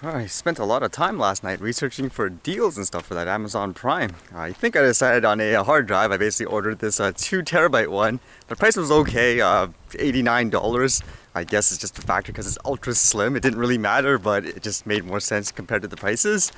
I spent a lot of time last night researching for deals and stuff for that Amazon Prime. I think I decided on a hard drive. I basically ordered this 2 terabyte one. The price was okay, $89. I guess it's just a factor because it's ultra slim. It didn't really matter, but it just made more sense compared to the prices.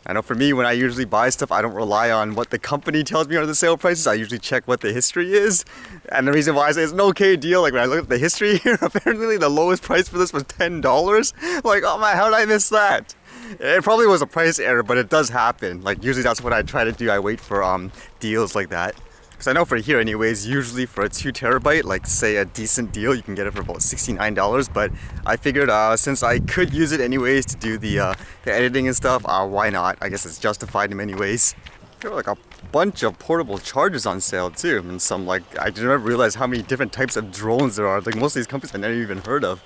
I know for me, when I usually buy stuff, I don't rely on what the company tells me are the sale prices. I usually check what the history is. And the reason why I say it's an okay deal, like when I look at the history here, apparently the lowest price for this was $10. Like, oh man, how did I miss that? It probably was a price error, but it does happen. Like usually that's what I try to do. I wait for deals like that. Because I know for here anyways, usually for a 2 terabyte, like say a decent deal, you can get it for about $69. But I figured since I could use it anyways to do the editing and stuff, why not? I guess it's justified in many ways. There were like a bunch of portable chargers on sale too. And some like, I didn't ever realize how many different types of drones there are. Like most of these companies I never even heard of.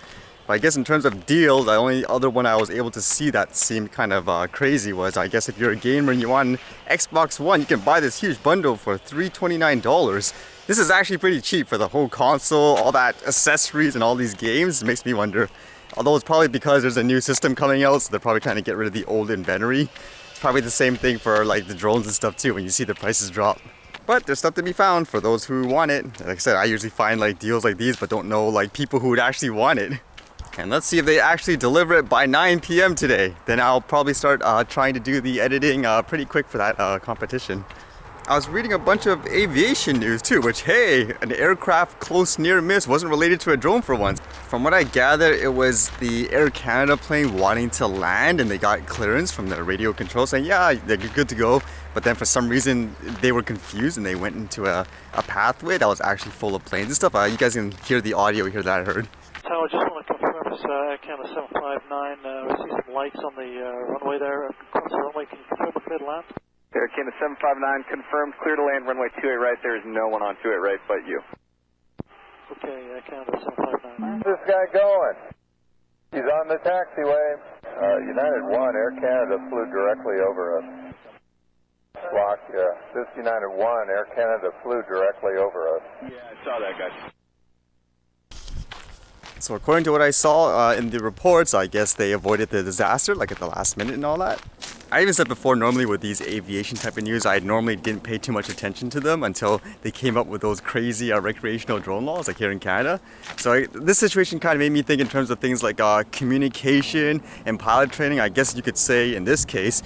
But I guess in terms of deals, the only other one I was able to see that seemed kind of crazy was, I guess if you're a gamer and you want an Xbox One, you can buy this huge bundle for $329. This is actually pretty cheap for the whole console, all that accessories and all these games. It makes me wonder, although it's probably because there's a new system coming out, so they're probably trying to get rid of the old inventory. It's probably the same thing for like the drones and stuff too, when you see the prices drop. But there's stuff to be found for those who want it. Like I said, I usually find like deals like these, but don't know like people who would actually want it. And let's see if they actually deliver it by 9 p.m. today. Then I'll probably start trying to do the editing pretty quick for that competition. I was reading a bunch of aviation news too, which, hey, an aircraft close near miss wasn't related to a drone for once. From what I gather, it was the Air Canada plane wanting to land and they got clearance from the radio control saying, yeah, they're good to go. But then for some reason, they were confused and they went into a pathway that was actually full of planes and stuff. You guys can hear the audio here that I heard. Tower, just want to confirm this Air Canada 759. We see some lights on the runway there. Across the runway, can you confirm a clear to land? Air Canada 759 confirmed, clear to land, runway 28 right. There is no one on 28 right but you. Okay, Air Canada 759. Where's this guy going? He's on the taxiway. United 1, Air Canada flew directly over us. Squawk, this United 1, Air Canada flew directly over us. Yeah, I saw that guy. So according to what I saw in the reports, I guess they avoided the disaster like at the last minute and all that. I even said before, normally with these aviation type of news, I normally didn't pay too much attention to them until they came up with those crazy recreational drone laws like here in Canada. So this situation kind of made me think in terms of things like communication and pilot training. I guess you could say in this case,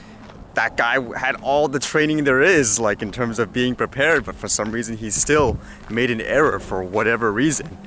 that guy had all the training there is, like in terms of being prepared, but for some reason he still made an error for whatever reason.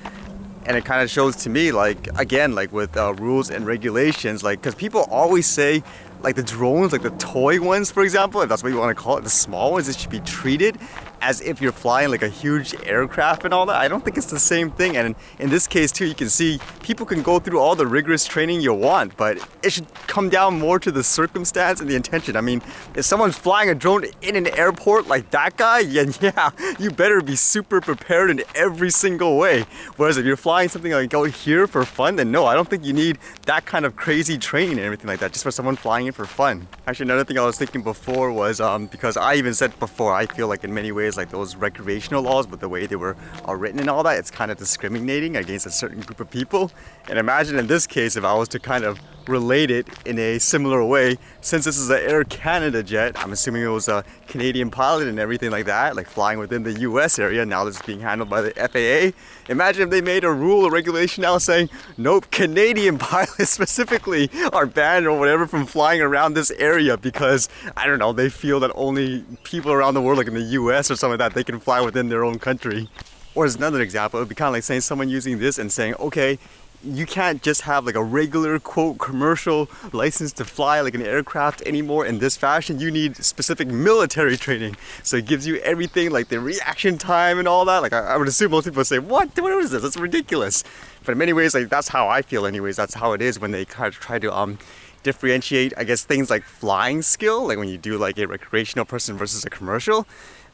And it kind of shows to me, like, again, like with rules and regulations, like, because people always say, like the drones, like the toy ones, for example, if that's what you want to call it, the small ones, it should be treated as if you're flying like a huge aircraft and all that. I don't think it's the same thing. And in this case too, you can see people can go through all the rigorous training you want, but it should come down more to the circumstance and the intention. I mean, if someone's flying a drone in an airport like that guy, yeah, you better be super prepared in every single way. Whereas if you're flying something like out here for fun, then no, I don't think you need that kind of crazy training and everything like that just for someone flying it for fun. Actually, another thing I was thinking before was because I even said before, I feel like in many ways like those recreational laws, but the way they were written and all that, it's kind of discriminating against a certain group of people. And imagine in this case, if I was to kind of relate it in a similar way, since this is an Air Canada jet, I'm assuming it was a Canadian pilot and everything like that, like flying within the US area, now this is being handled by the FAA. Imagine if they made a rule or regulation now saying, nope, Canadian pilots specifically are banned or whatever from flying around this area because, I don't know, they feel that only people around the world, like in the US or something like that, they can fly within their own country. Or as another example, it would be kind of like saying someone using this and saying, okay, you can't just have like a regular quote commercial license to fly like an aircraft anymore in this fashion. You need specific military training. So it gives you everything like the reaction time and all that. Like I would assume most people would say, what is this? That's ridiculous. But in many ways, like that's how I feel anyways. That's how it is when they kind of try to differentiate, I guess, things like flying skill, like when you do like a recreational person versus a commercial.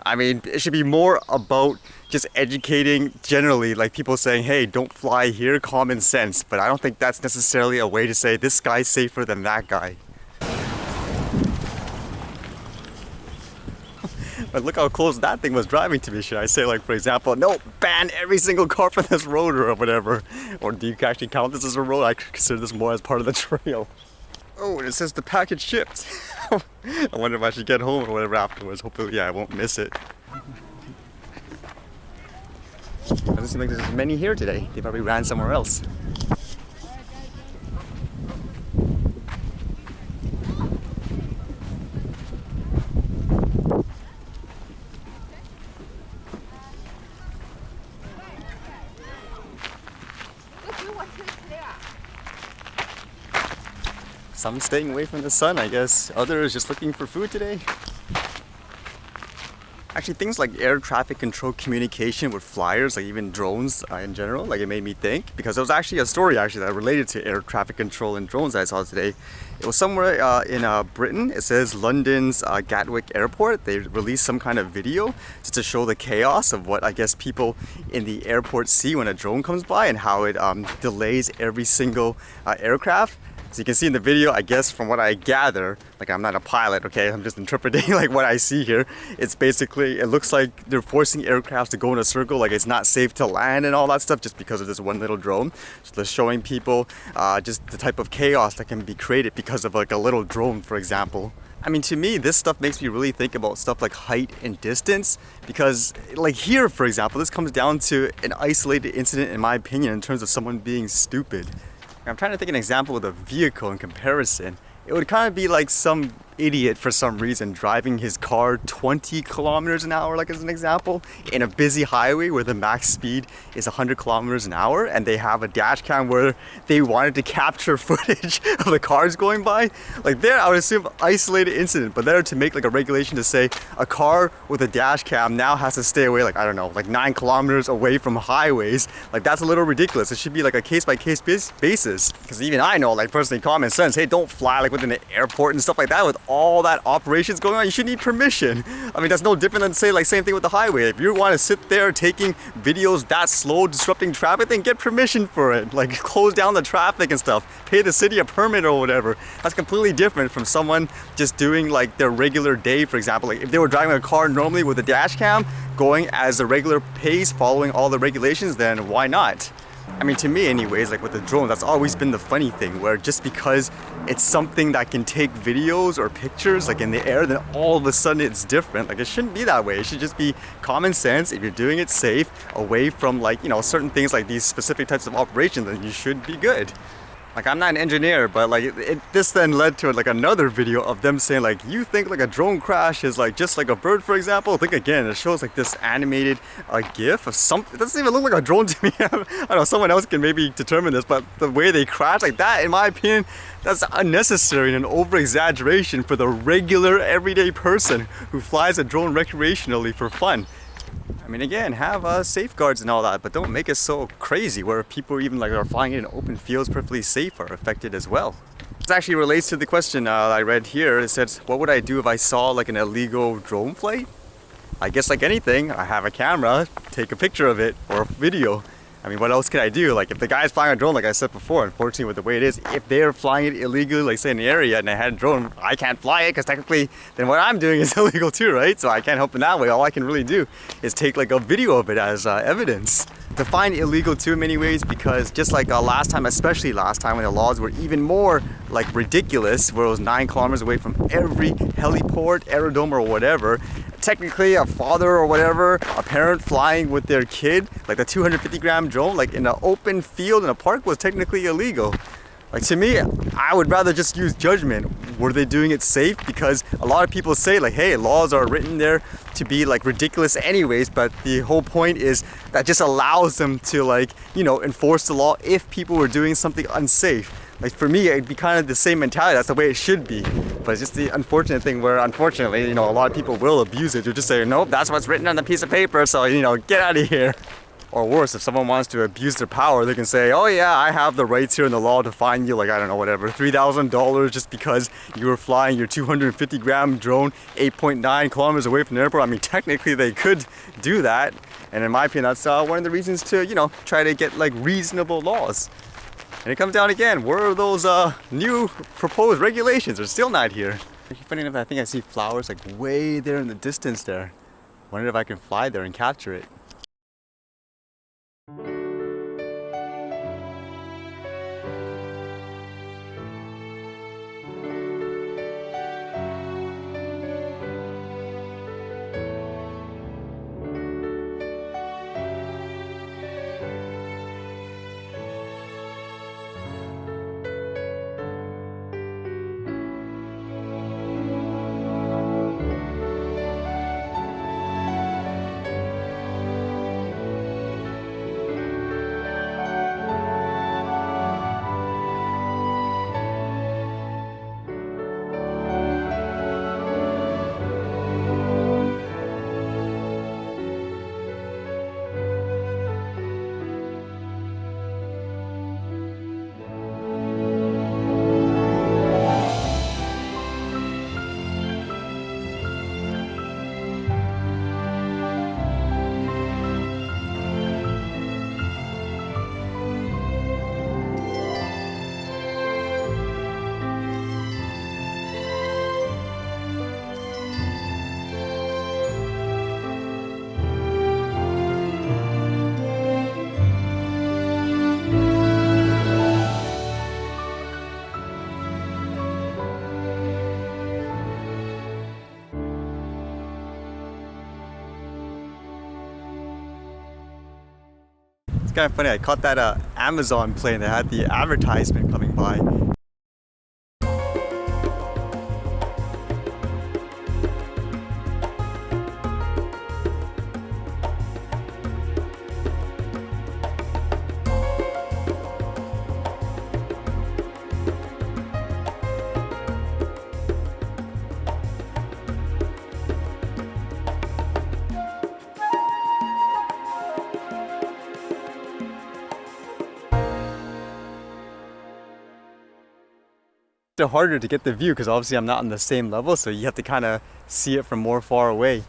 I mean, it should be more about just educating generally, like people saying, hey, don't fly here, common sense. But I don't think that's necessarily a way to say this guy's safer than that guy. But look how close that thing was driving to me. Should I say, like, for example, no, ban every single car from this road or whatever? Or do you actually count this as a road? I consider this more as part of the trail. Oh, and it says the package shipped. I wonder if I should get home or whatever afterwards. Hopefully, yeah, I won't miss it. Doesn't seem like there's as many here today. They probably ran somewhere else. Some staying away from the sun, I guess. Others just looking for food today. Actually, things like air traffic control communication with flyers, like even drones in general, like it made me think, because there was actually a story that related to air traffic control and drones that I saw today. It was somewhere in Britain. It says London's Gatwick airport. They released some kind of video just to show the chaos of what I guess people in the airport see when a drone comes by and how it delays every single aircraft. So you can see in the video, I guess from what I gather, like I'm not a pilot, okay, I'm just interpreting like what I see here. It's basically, it looks like they're forcing aircrafts to go in a circle, like it's not safe to land and all that stuff just because of this one little drone. So they're showing people just the type of chaos that can be created because of like a little drone, for example. I mean, to me, this stuff makes me really think about stuff like height and distance, because like here, for example, this comes down to an isolated incident in my opinion in terms of someone being stupid. I'm trying to think of an example with a vehicle in comparison. It would kind of be like some idiot for some reason driving his car 20 kilometers an hour, like as an example, in a busy highway where the max speed is 100 kilometers an hour, and they have a dash cam where they wanted to capture footage of the cars going by. Like there, I would assume isolated incident, but there to make like a regulation to say a car with a dash cam now has to stay away, like I don't know, like 9 kilometers away from highways. Like that's a little ridiculous. It should be like a case-by-case basis, because even I know, like personally, common sense, hey, don't fly like within the airport and stuff like that with all that operations going on. You should need permission. I mean, that's no different than say like same thing with the highway. If you want to sit there taking videos that slow, disrupting traffic, then get permission for it. Like close down the traffic and stuff. Pay the city a permit or whatever. That's completely different from someone just doing like their regular day, for example. Like if they were driving a car normally with a dash cam, going as a regular pace, following all the regulations, then why not? I mean, to me anyways, like with the drone, that's always been the funny thing, where just because it's something that can take videos or pictures like in the air, then all of a sudden it's different. Like it shouldn't be that way. It should just be common sense. If you're doing it safe, away from like, you know, certain things like these specific types of operations, then you should be good. Like I'm not an engineer, but like this then led to like another video of them saying like, you think like a drone crash is like just like a bird, for example. Think again, it shows like this animated GIF of something. It doesn't even look like a drone to me. I don't know, someone else can maybe determine this, but the way they crash like that, in my opinion, that's unnecessary and an over-exaggeration for the regular everyday person who flies a drone recreationally for fun. I mean, again, have safeguards and all that, but don't make it so crazy where people even like are flying in open fields perfectly safe are affected as well. This actually relates to the question I read here. It says, what would I do if I saw like an illegal drone flight? I guess like anything, I have a camera, take a picture of it or a video. I mean, what else can I do? Like if the guy's flying a drone, like I said before, unfortunately with the way it is, if they're flying it illegally, like say in the area and I had a drone, I can't fly it because technically then what I'm doing is illegal too, right? So I can't help in that way. All I can really do is take like a video of it as evidence. Define illegal too in many ways, because just like last time, especially last time when the laws were even more like ridiculous, where it was 9 kilometers away from every heliport, aerodrome or whatever, technically a father or whatever, a parent flying with their kid, like the 250-gram drone, like in an open field in a park was technically illegal. Like to me, I would rather just use judgment. Were they doing it safe? Because a lot of people say like, hey, laws are written there to be like ridiculous anyways, but the whole point is that just allows them to like, you know, enforce the law if people were doing something unsafe. Like for me, it'd be kind of the same mentality. That's the way it should be. But it's just the unfortunate thing where, unfortunately, you know, a lot of people will abuse it. They'll just say, nope, that's what's written on the piece of paper, so, you know, get out of here. Or worse, if someone wants to abuse their power, they can say, oh yeah, I have the rights here in the law to fine you, like, I don't know, whatever, $3,000 just because you were flying your 250-gram drone 8.9 kilometers away from the airport. I mean, technically they could do that. And in my opinion, that's one of the reasons to, you know, try to get like reasonable laws. And it comes down again, where are those new proposed regulations? They're still not here. Funny enough, I think I see flowers like way there in the distance there. Wonder if I can fly there and capture it. It's kind of funny, I caught that Amazon plane that had the advertisement coming by. Harder to get the view because obviously I'm not on the same level, so you have to kind of see it from more far away.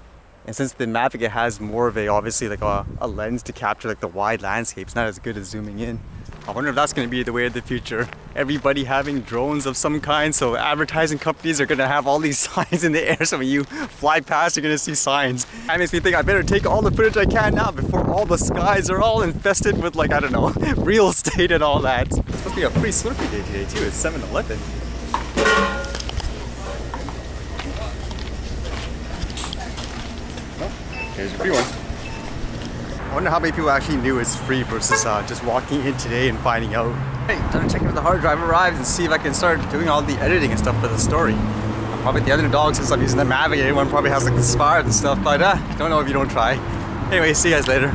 And since the Mavic, it has more of a obviously like a lens to capture like the wide landscapes, not as good as zooming in. I wonder if that's going to be the way of the future. Everybody having drones of some kind, so advertising companies are going to have all these signs in the air, so when you fly past you're going to see signs. That makes me think I better take all the footage I can now before all the skies are all infested with, like, I don't know, real estate and all that. It's supposed to be a pretty slurpy day today too. It's 7-Eleven. Here's your free one. I wonder how many people actually knew it's free versus just walking in today and finding out. Hey, time to check if the hard drive arrives and see if I can start doing all the editing and stuff for the story. Probably the underdog, since I'm using the Mavic, everyone probably has like the Spire and stuff, but don't know if you don't try. Anyway, see you guys later.